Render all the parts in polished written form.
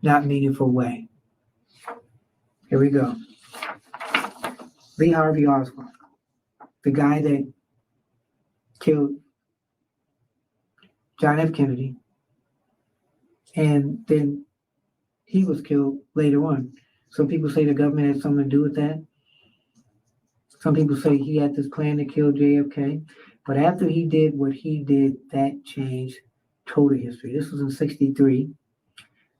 not meaningful way. Here we go. Lee Harvey Oswald, the guy that killed John F. Kennedy, and then he was killed later on. Some people say the government had something to do with that. Some people say he had this plan to kill JFK. But after he did what he did, that changed total history. This was in 63,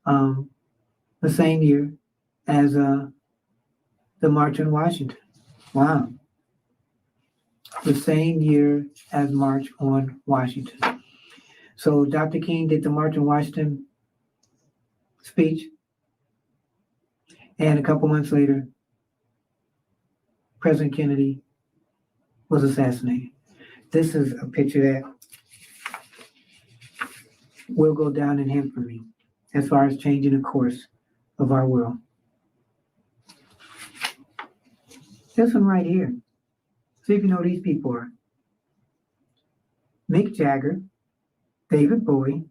the same year as the March on Washington. Wow. The same year as March on Washington. So Dr. King did the March on Washington speech. And a couple months later, President Kennedy was assassinated. This is a picture that will go down in infamy as far as changing the course of our world. This one right here. See if you know who these people are. Mick Jagger, David Bowie,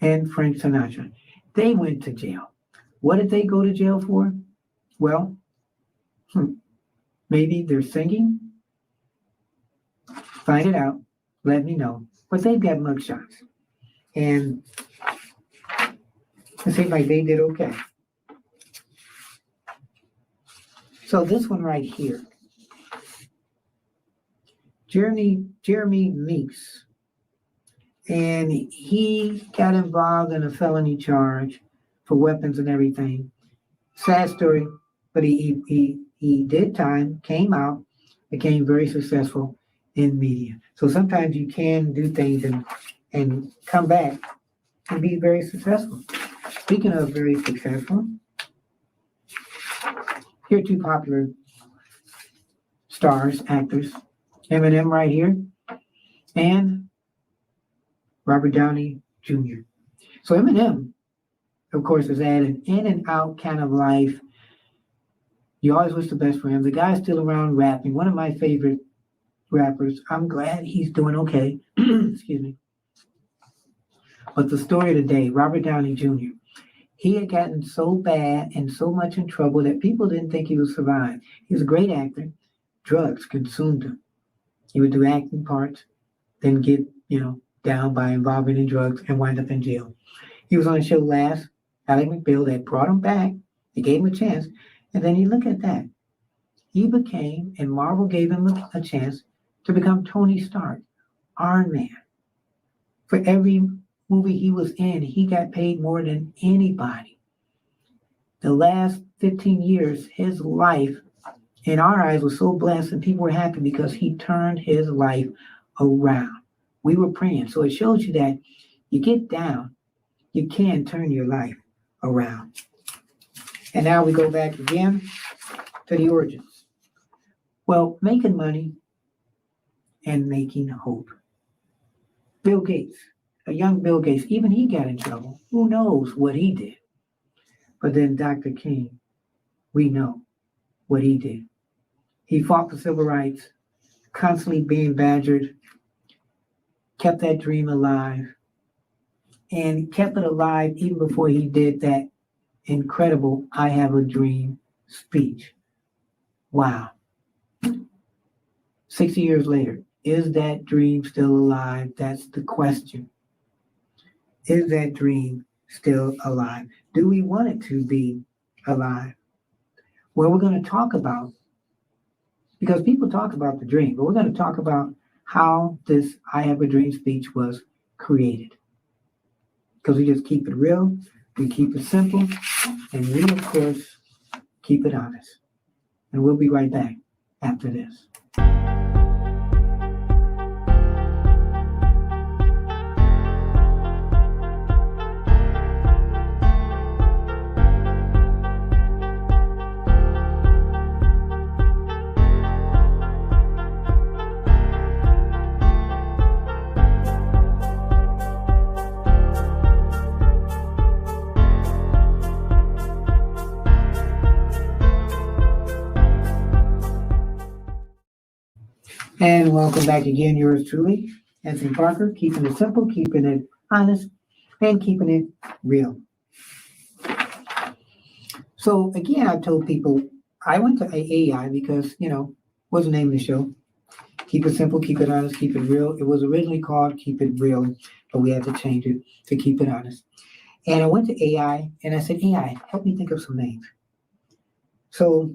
and Frank Sinatra. They went to jail. What did they go to jail for? Well, maybe they're singing. Find it out. Let me know. But they've got mugshots. And it seems like they did okay. So this one right here. Jeremy Meeks. And he got involved in a felony charge for weapons and everything. Sad story, but he did time, came out, became very successful in media. So sometimes you can do things and come back and be very successful. Speaking of very successful, here are two popular stars, actors, Eminem right here, and Robert Downey Jr. So Eminem, of course, has had an in and out kind of life. You always wish the best for him. The guy's still around rapping. One of my favorite rappers. I'm glad he's doing okay. Excuse me. But the story of the day, Robert Downey Jr., he had gotten so bad and so much in trouble that people didn't think he would survive. He was a great actor. Drugs consumed him. He would do acting parts, then get, down by involving in drugs and wind up in jail. He was on a show last, Ally McBeal, that brought him back. They gave him a chance. And then you look at that. He became, and Marvel gave him a chance to become Tony Stark, Iron Man. For every movie he was in, he got paid more than anybody. The last 15 years, his life, in our eyes, was so blessed, and people were happy because he turned his life around. We were praying. So it shows you that you get down, you can turn your life around. And now we go back again to the origins. Well, making money and making hope. Bill Gates, a young Bill Gates, even he got in trouble. Who knows what he did? But then Dr. King, we know what he did. He fought for civil rights, constantly being badgered, kept that dream alive, and kept it alive even before he did that incredible I Have a Dream speech. Wow. 60 years later, is that dream still alive? That's the question. Is that dream still alive? Do we want it to be alive? Well, we're going to talk about, because people talk about the dream, but we're going to talk about how this I Have a Dream speech was created. Because we just keep it real, we keep it simple, and we, of course, keep it honest. And we'll be right back after this. And welcome back again, yours truly, Anthony Parker, keeping it simple, keeping it honest, and keeping it real. So again, I told people I went to AI because, what's the name of the show? Keep it simple, keep it honest, keep it real. It was originally called Keep It Real, but we had to change it to Keep It Honest. And I went to AI and I said, AI, help me think of some names. So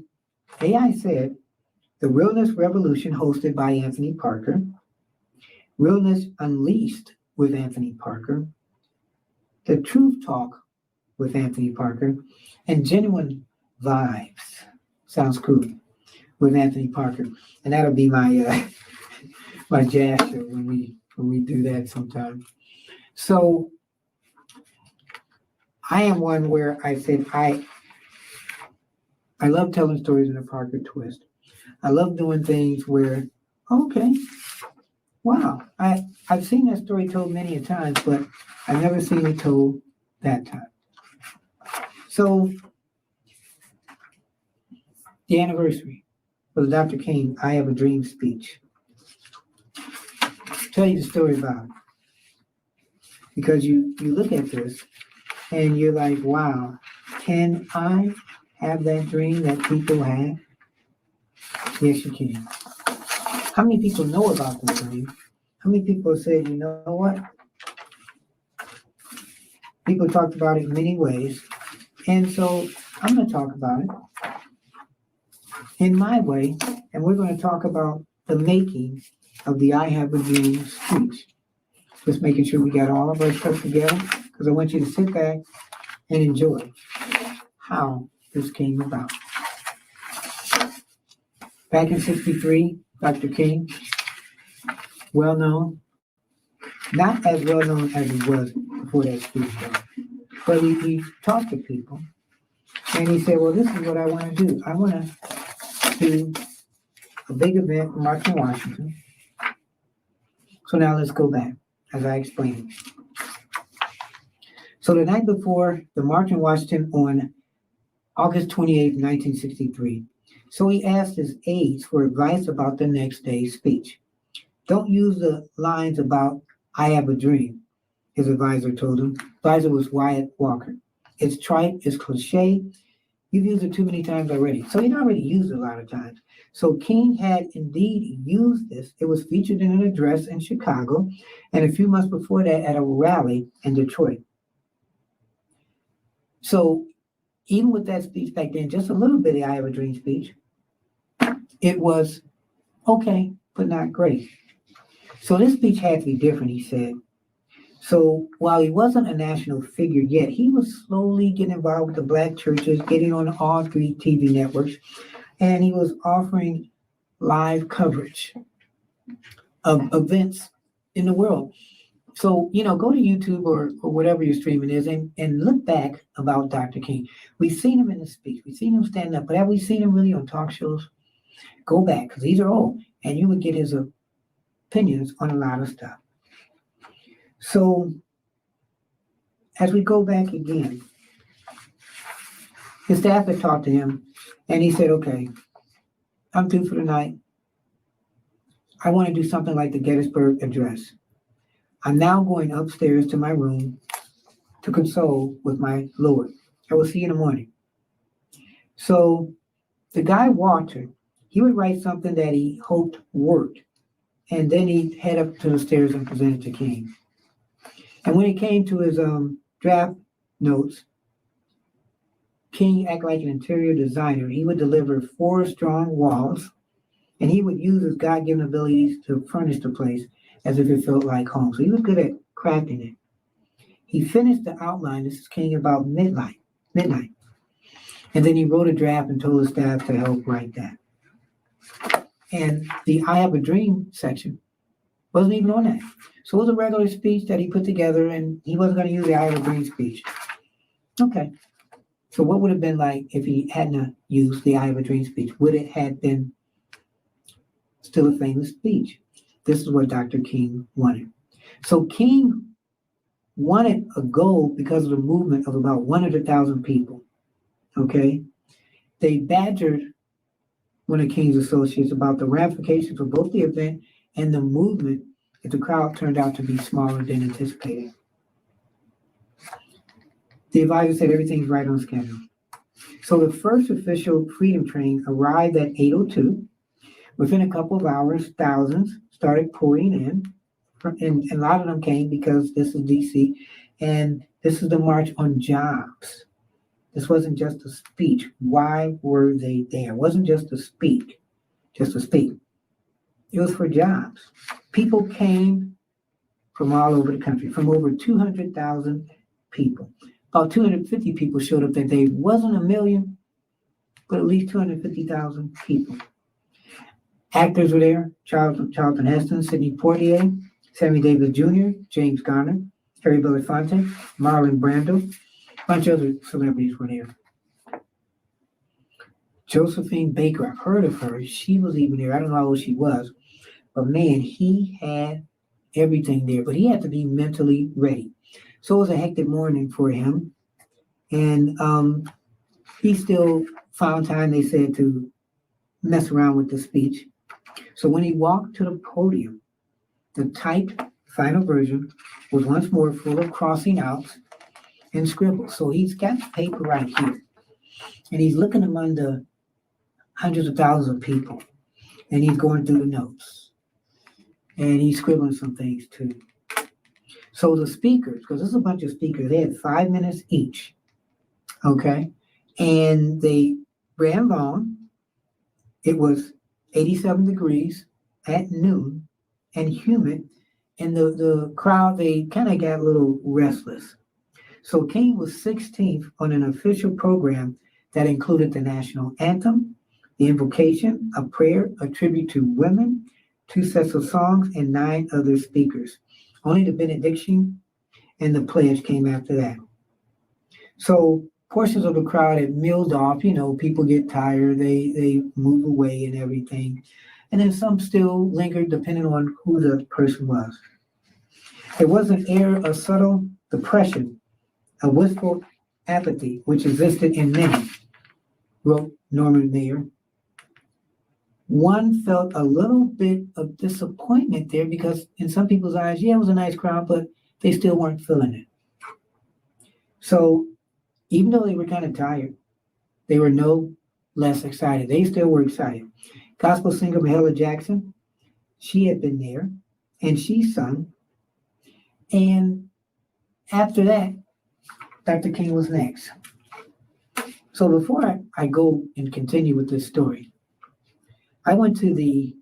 AI said, The Realness Revolution, hosted by Anthony Parker, Realness Unleashed with Anthony Parker, The Truth Talk with Anthony Parker, and Genuine Vibes. Sounds cool. With Anthony Parker. And that'll be my my jazz show when we do that sometime. So I am one where I said I love telling stories in a Parker twist. I love doing things where, okay, wow, I've seen that story told many a times, but I've never seen it told that time. So the anniversary of the Dr. King I Have a Dream speech. Tell you the story about it. Because you look at this and you're like, wow, can I have that dream that people have? Yes, you can. How many people know about the dream? How many people said, you know what? People talked about it in many ways. And so I'm going to talk about it in my way. And we're going to talk about the making of the I Have a Dream speech. Just making sure we got all of our stuff together, because I want you to sit back and enjoy how this came about. Back in 63, Dr. King, well known, not as well known as he was before that speech, though, but he talked to people, and he said, well, this is what I want to do. I want to do a big event in March in Washington. So now let's go back, as I explained. So the night before the March in Washington on August 28, 1963, so he asked his aides for advice about the next day's speech. Don't use the lines about, I have a dream, his advisor told him. Advisor was Wyatt Walker. It's trite, it's cliche. You've used it too many times already. So he'd already used it a lot of times. So King had indeed used this. It was featured in an address in Chicago, and a few months before that at a rally in Detroit. So even with that speech back then, just a little bit of I Have a Dream speech, it was okay, but not great. So this speech had to be different, he said. So while he wasn't a national figure yet, he was slowly getting involved with the black churches, getting on all 3 TV networks, and he was offering live coverage of events in the world. So, go to YouTube or whatever your streaming is and look back about Dr. King. We've seen him in the speech. We've seen him stand up, but have we seen him really on talk shows? Go back, because these are old, and you would get his opinions on a lot of stuff. So, as we go back again, his staff had talked to him, and he said, okay, I'm through for the night. I want to do something like the Gettysburg Address. I'm now going upstairs to my room to console with my Lord. I will see you in the morning. So the guy Walter, he would write something that he hoped worked, and then he'd head up to the stairs and present it to King. And when it came to his draft notes, King acted like an interior designer. He would deliver 4 strong walls, and he would use his God-given abilities to furnish the place as if it felt like home. So he was good at crafting it. He finished the outline, this is King, about midnight. And then he wrote a draft and told his staff to help write that. And the I Have a Dream section wasn't even on that. So it was a regular speech that he put together, and he wasn't going to use the I Have a Dream speech. Okay. So what would it have been like if he hadn't used the I Have a Dream speech? Would it have been still a famous speech? This is what Dr. King wanted. So King wanted a goal because of the movement of about 100,000 people. Okay? They badgered one of King's associates about the ramifications of both the event and the movement if the crowd turned out to be smaller than anticipated. The advisor said everything's right on schedule. So the first official freedom train arrived at 8:02. Within a couple of hours, thousands started pouring in, and a lot of them came because this is DC, and this is the March on Jobs. This wasn't just a speech. Why were they there? It wasn't just a speech, just a speech. It was for jobs. People came from all over the country, from over 200,000 people. About 250 people showed up that day. Wasn't a million, but at least 250,000 people. Actors were there: Charlton Heston, Sidney Poitier, Sammy Davis Jr., James Garner, Harry Belafonte, Marlon Brando. A bunch of other celebrities were there. Josephine Baker, I've heard of her. She was even there. I don't know how old she was. But man, he had everything there. But he had to be mentally ready. So it was a hectic morning for him. And he still found time, they said, to mess around with the speech. So when he walked to the podium, the typed final version was once more full of crossing outs and scribbles. So he's got the paper right here. And he's looking among the hundreds of thousands of people. And he's going through the notes. And he's scribbling some things too. So the speakers, because there's a bunch of speakers, they had 5 minutes each. Okay. And they ran long. It was 87 degrees at noon and humid. And the crowd, they kind of got a little restless. So King was 16th on an official program that included the national anthem, the invocation, a prayer, a tribute to women, 2 sets of songs, and 9 other speakers. Only the benediction and the pledge came after that. So portions of the crowd had milled off. You know, people get tired, they move away and everything. And then some still lingered depending on who the person was. There was an air of subtle depression, a wistful apathy, which existed in many, wrote Norman Mailer. One felt a little bit of disappointment there because in some people's eyes, yeah, it was a nice crowd, but they still weren't feeling it. So even though they were kind of tired, they were no less excited. They still were excited. Gospel singer Mahalia Jackson, she had been there and she sung. And after that, Dr. King was next. So before I go and continue with this story, I went to the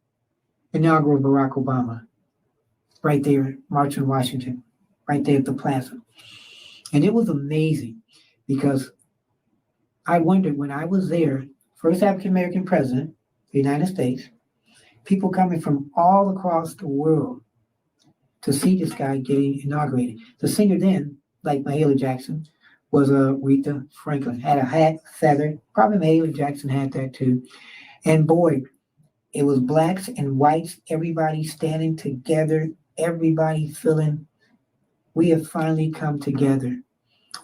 inaugural Barack Obama, right there, March on Washington, right there at the plaza. And it was amazing because I wondered when I was there, first African-American president of the United States, people coming from all across the world to see this guy getting inaugurated. The singer then, like Mahalia Jackson, was Aretha Franklin, had a hat, feather. Probably Mahalia Jackson had that too. And boy, it was blacks and whites, everybody standing together, everybody feeling we have finally come together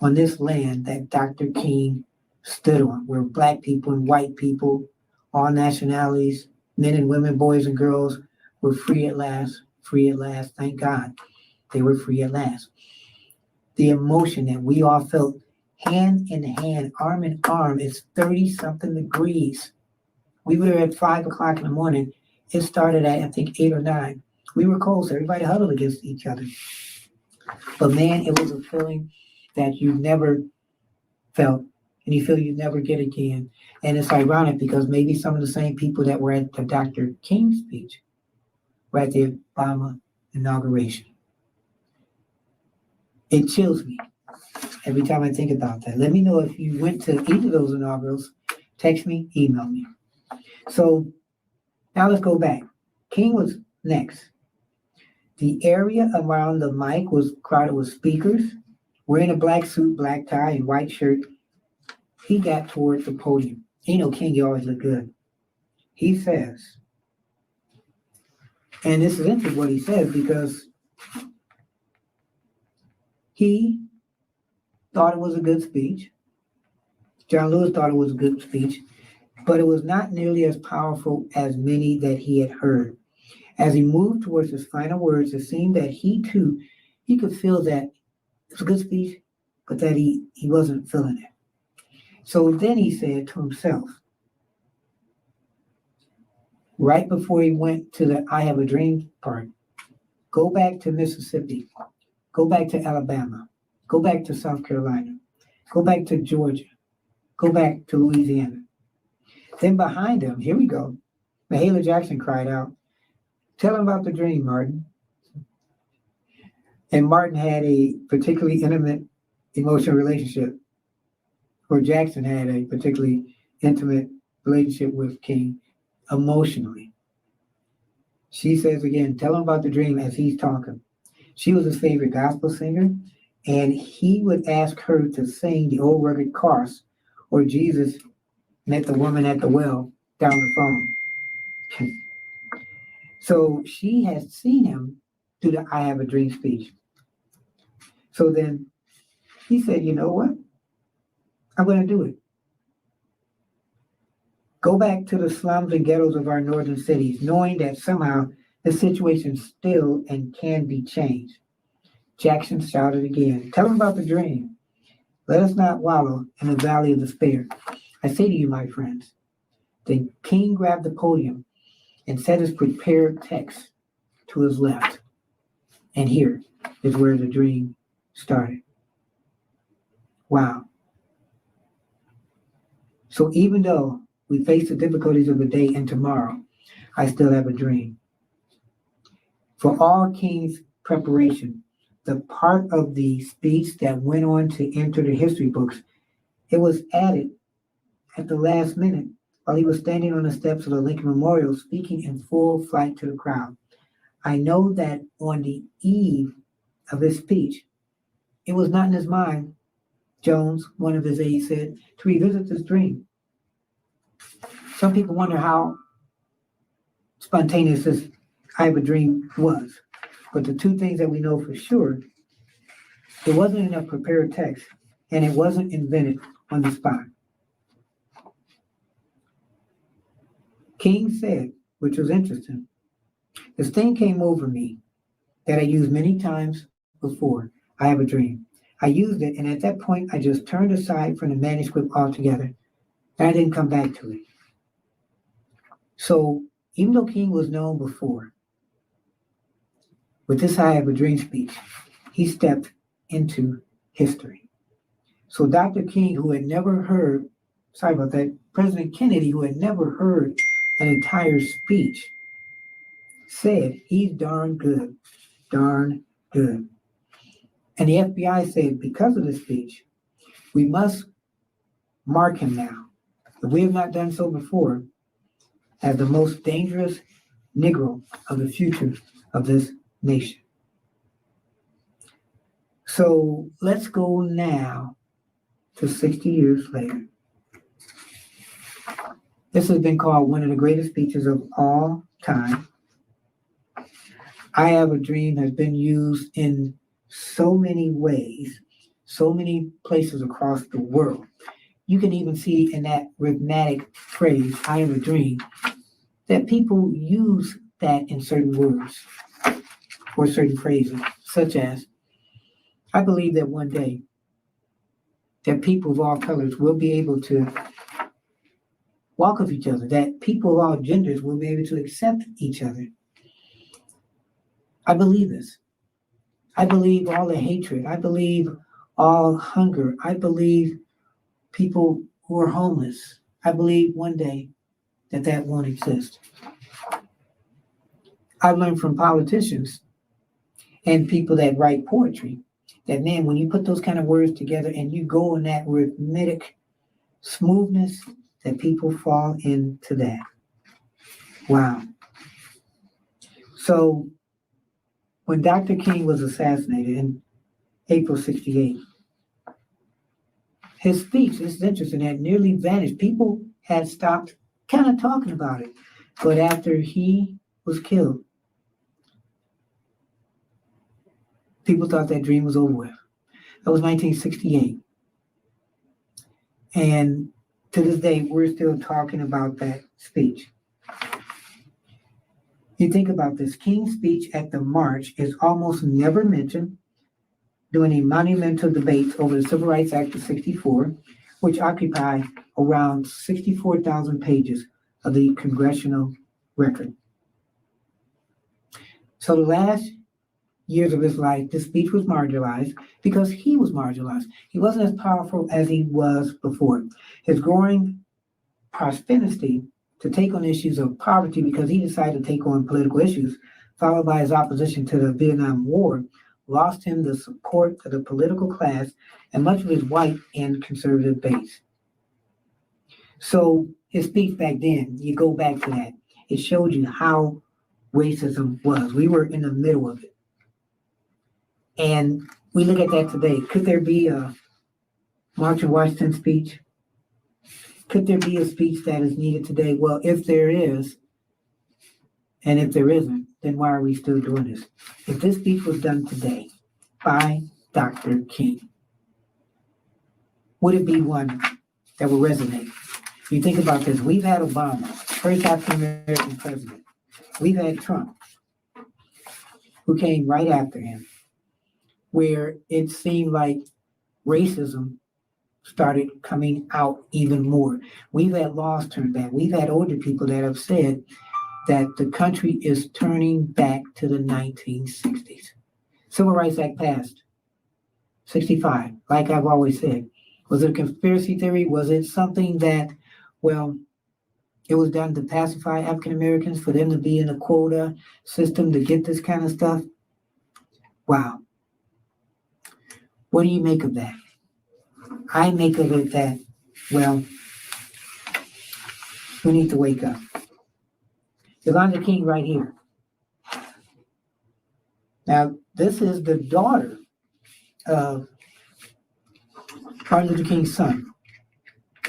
on this land that Dr. King stood on, where black people and white people, all nationalities, men and women, boys and girls, were free at last, free at last. Thank God they were free at last. The emotion that we all felt hand in hand, arm in arm, it's 30-something degrees. We were at 5 o'clock in the morning. It started at, I think, 8 or 9. We were cold, so everybody huddled against each other. But man, it was a feeling that you never felt, and you feel you never get again. And it's ironic because maybe some of the same people that were at the Dr. King speech were at the Obama inauguration. It chills me every time I think about that. Let me know if you went to either of those inaugurals. Text me, email me. So now let's go back. King was next. The area around the mic was crowded with speakers. Wearing a black suit, black tie, and white shirt, he got towards the podium. You know, King, you always look good. He says, and this is interesting what he says because he thought it was a good speech. John Lewis thought it was a good speech, but it was not nearly as powerful as many that he had heard. As he moved towards his final words, it seemed that he too, he could feel that it was a good speech, but that he wasn't feeling it. So then he said to himself, right before he went to the I Have a Dream part, go back to Mississippi, go back to Alabama, go back to South Carolina, go back to Georgia, go back to Louisiana. Then behind him, here we go, Mahalia Jackson cried out, tell him about the dream, Martin. And Martin had a particularly intimate emotional relationship, or Jackson had a particularly intimate relationship with King emotionally. She says again, tell him about the dream as he's talking. She was his favorite gospel singer, and he would ask her to sing the old rugged cross, or Jesus met the woman at the well down the phone. So she has seen him do the I Have a Dream speech. So then he said, you know what? I'm going to do it. Go back to the slums and ghettos of our northern cities, knowing that somehow the situation still and can be changed. Jackson shouted again, tell him about the dream. Let us not wallow in the valley of despair. I say to you, my friends. Then King grabbed the podium and set his prepared text to his left. And here is where the dream started. Wow. So even though we face the difficulties of the day and tomorrow, I still have a dream. For all King's preparation, the part of the speech that went on to enter the history books, it was added at the last minute while he was standing on the steps of the Lincoln Memorial speaking in full flight to the crowd. I know that on the eve of his speech, it was not in his mind, Jones, one of his aides said, to revisit this dream. Some people wonder how spontaneous this I Have a Dream was. But the two things that we know for sure, there wasn't enough prepared text, and it wasn't invented on the spot. King said, which was interesting, this thing came over me that I used many times before. I have a dream. I used it, and at that point, I just turned aside from the manuscript altogether, and I didn't come back to it. So, even though King was known before, with this I Have a Dream speech, he stepped into history. So Dr. King, who had never heard, sorry about that, President Kennedy, who had never heard an entire speech, said, he's darn good, darn good. And the FBI said, because of this speech, we must mark him now, if we have not done so before, as the most dangerous Negro of the future of this nation. So let's go now to 60 years later. This has been called one of the greatest speeches of all time. I Have a Dream has been used in so many ways, so many places across the world. You can even see in that rhythmic phrase, I have a dream, that people use that in certain words or certain phrases, such as, I believe that one day that people of all colors will be able to walk with each other, that people of all genders will be able to accept each other. I believe this. I believe all the hatred. I believe all hunger. I believe people who are homeless. I believe one day that that won't exist. I've learned from politicians and people that write poetry that, man, when you put those kind of words together and you go in that rhythmic smoothness, that people fall into that. Wow. So when Dr. King was assassinated in April 68, his speech, this is interesting, had nearly vanished. People had stopped kind of talking about it. But after he was killed, people thought that dream was over with. That was 1968. And to this day, we're still talking about that speech. You think about this, King's speech at the march is almost never mentioned during the monumental debates over the Civil Rights Act of 64, which occupy around 64,000 pages of the congressional record. So the last years of his life, this speech was marginalized because he was marginalized. He wasn't as powerful as he was before. His growing prosperity to take on issues of poverty because he decided to take on political issues, followed by his opposition to the Vietnam War, lost him the support of the political class and much of his white and conservative base. So his speech back then, you go back to that, it showed you how racism was. We were in the middle of it. And we look at that today. Could there be a March of Washington speech? Could there be a speech that is needed today? Well, if there is, and if there isn't, then why are we still doing this? If this speech was done today by Dr. King, would it be one that would resonate? You think about this. We've had Obama, first African American president. We've had Trump, who came right after him, where it seemed like racism started coming out even more. We've had laws turned back. We've had older people that have said that the country is turning back to the 1960s. Civil Rights Act passed, 65, like I've always said. Was it a conspiracy theory? Was it something that, well, it was done to pacify African Americans for them to be in a quota system to get this kind of stuff? Wow. What do you make of that? I make of it that, well, we need to wake up. Yolanda King right here. Now, this is the daughter of Martin Luther King's son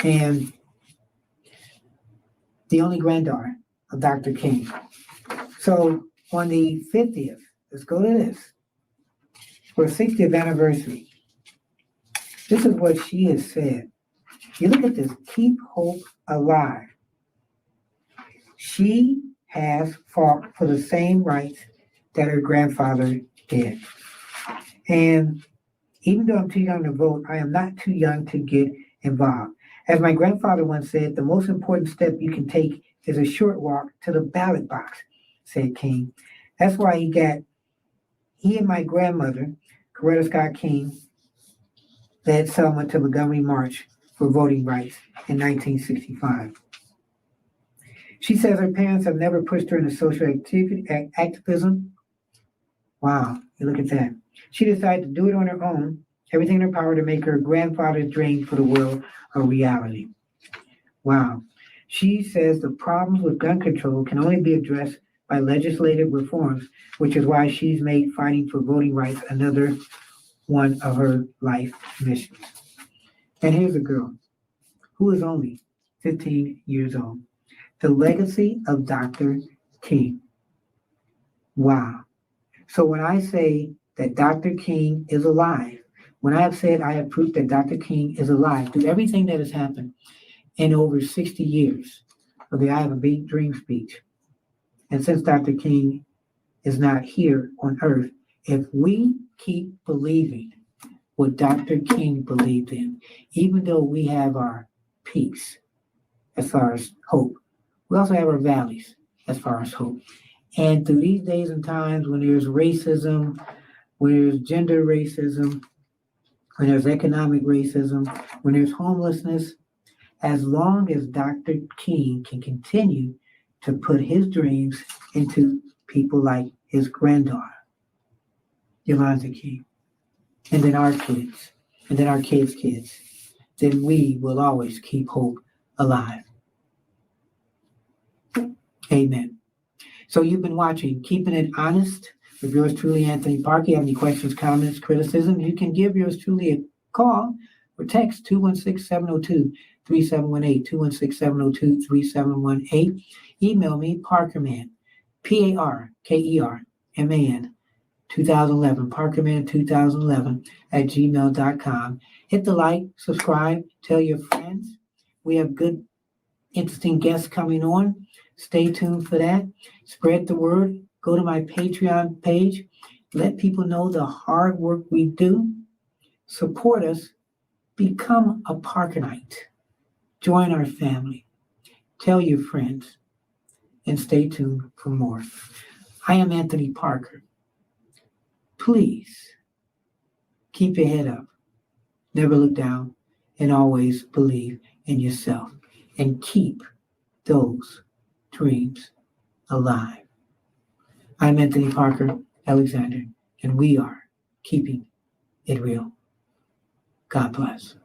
and the only granddaughter of Dr. King. So on the 50th, let's go to this, for 60th anniversary, this is what she has said. You look at this, keep hope alive. She has fought for the same rights that her grandfather did. And even though I'm too young to vote, I am not too young to get involved. As my grandfather once said, the most important step you can take is a short walk to the ballot box, said King. That's why he and my grandmother, Coretta Scott King, led Selma to Montgomery March for voting rights in 1965. She says her parents have never pushed her into social activism. Wow, you look at that. She decided to do it on her own, everything in her power to make her grandfather's dream for the world a reality. Wow. She says the problems with gun control can only be addressed by legislative reforms, which is why she's made fighting for voting rights another one of her life missions. And here's a girl who is only 15 years old. The legacy of Dr. King. Wow. So when I say that Dr. King is alive, when I have said I have proof that Dr. King is alive through everything that has happened in over 60 years of the I Have a Big Dream speech, and since Dr. King is not here on earth, if we keep believing what Dr. King believed in, even though we have our peaks as far as hope, we also have our valleys as far as hope. And through these days and times when there's racism, when there's gender racism, when there's economic racism, when there's homelessness, as long as Dr. King can continue to put his dreams into people like his granddaughter, Yolanda King, and then our kids, and then our kids' kids, then we will always keep hope alive. Amen. So you've been watching Keeping It Honest with yours truly, Anthony Parker. You have any questions, comments, criticism, you can give yours truly a call or text 216-702-3718, 216-702-3718. Email me, Parkerman, Parkerman, 2011, Parkerman2011 at gmail.com. Hit the like, subscribe, tell your friends. We have good, interesting guests coming on. Stay tuned for that. Spread the word. Go to my Patreon page. Let people know the hard work we do. Support us Become a Parkerite. Join our family. Tell your friends and stay tuned for more. I am Anthony Parker. Please keep your head up, never look down, and always believe in yourself and keep those dreams alive. I'm Anthony Parker Alexander, and we are keeping it real. God bless.